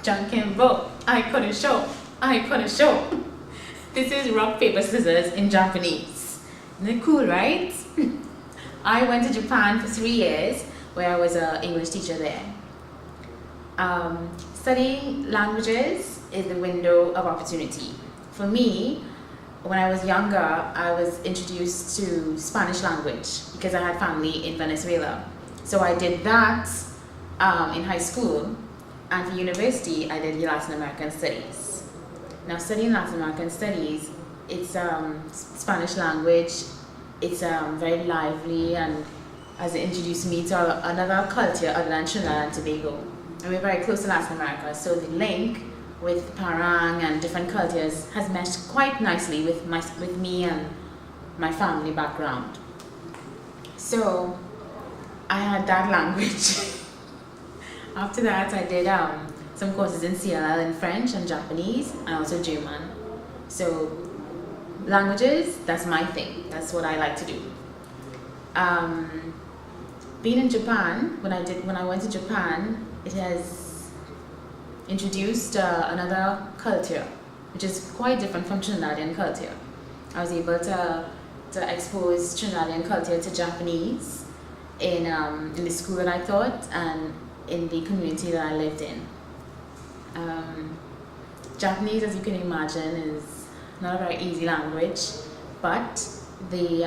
John Kimbo, I couldn't show. I couldn't show. This is rock, paper, scissors in Japanese. Isn't it cool, right? I went to Japan for 3 years, where I was an English teacher there. Studying languages is the window of opportunity. For me, when I was younger, I was introduced to Spanish language because I had family in Venezuela. So I did that in high school, and for university, I did Latin American Studies. Now, studying Latin American Studies, it's Spanish language. It's very lively, and has introduced me to another culture other than Trinidad and Tobago. And we're very close to Latin America, so the link with Parang and different cultures has meshed quite nicely with me and my family background. So I had that language. After that, I did some courses in CLL in French and Japanese, and also German. So languages, that's my thing. That's what I like to do. Being in Japan, when I went to Japan, it has introduced another culture, which is quite different from Trinidadian culture. I was able to expose Trinidadian culture to Japanese in the school that I taught and in the community that I lived in. Japanese, as you can imagine, is not a very easy language, but the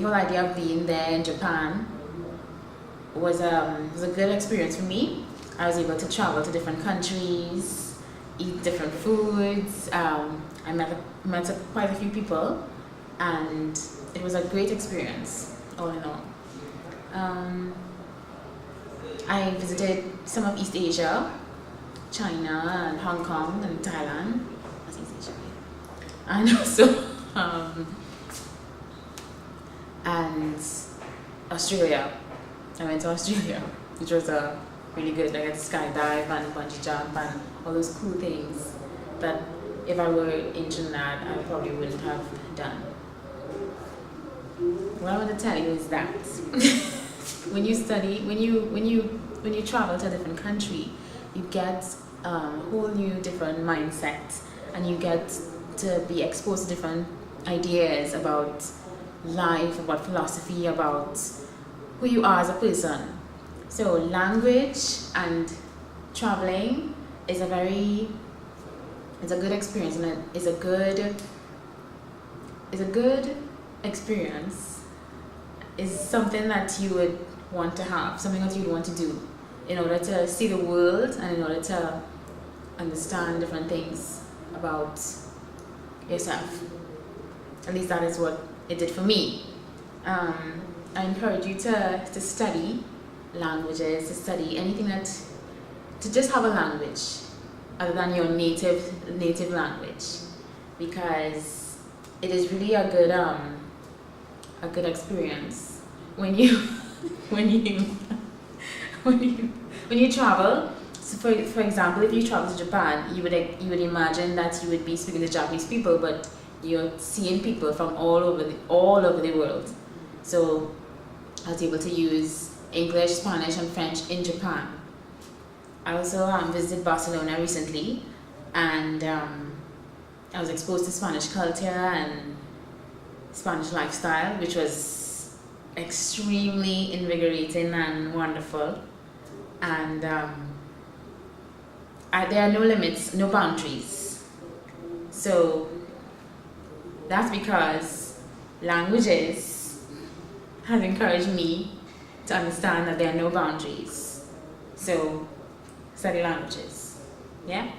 whole idea of being there in Japan was a good experience for me. I was able to travel to different countries, eat different foods. I met quite a few people, and it was a great experience, all in all. I visited some of East Asia, China and Hong Kong and Thailand. That's East Asia, yeah. And also and Australia. I went to Australia, which was really good. I got to skydive and bungee jump and all those cool things that if I were in Trinidad, I probably wouldn't have done. What I want to tell you is that when you study, when you travel to a different country, you get a whole new different mindset, and you get to be exposed to different ideas about life, about philosophy, about who you are as a person. So language and traveling is a good experience, and it's a good experience. Is something that you would want to have, something that you would want to do in order to see the world and in order to understand different things about yourself. At least that is what it did for me. I encourage you to study languages, to study anything to just have a language other than your native language, because it is really a good experience when you when you travel. So for example, if you travel to Japan, you would imagine that you would be speaking to Japanese people, but you're seeing people from all over the world. So I was able to use English, Spanish, and French in Japan. I also visited Barcelona recently, and I was exposed to Spanish culture and Spanish lifestyle, which was extremely invigorating and wonderful. And there are no limits, no boundaries. So that's because languages has encouraged me to understand that there are no boundaries. So study languages. Yeah?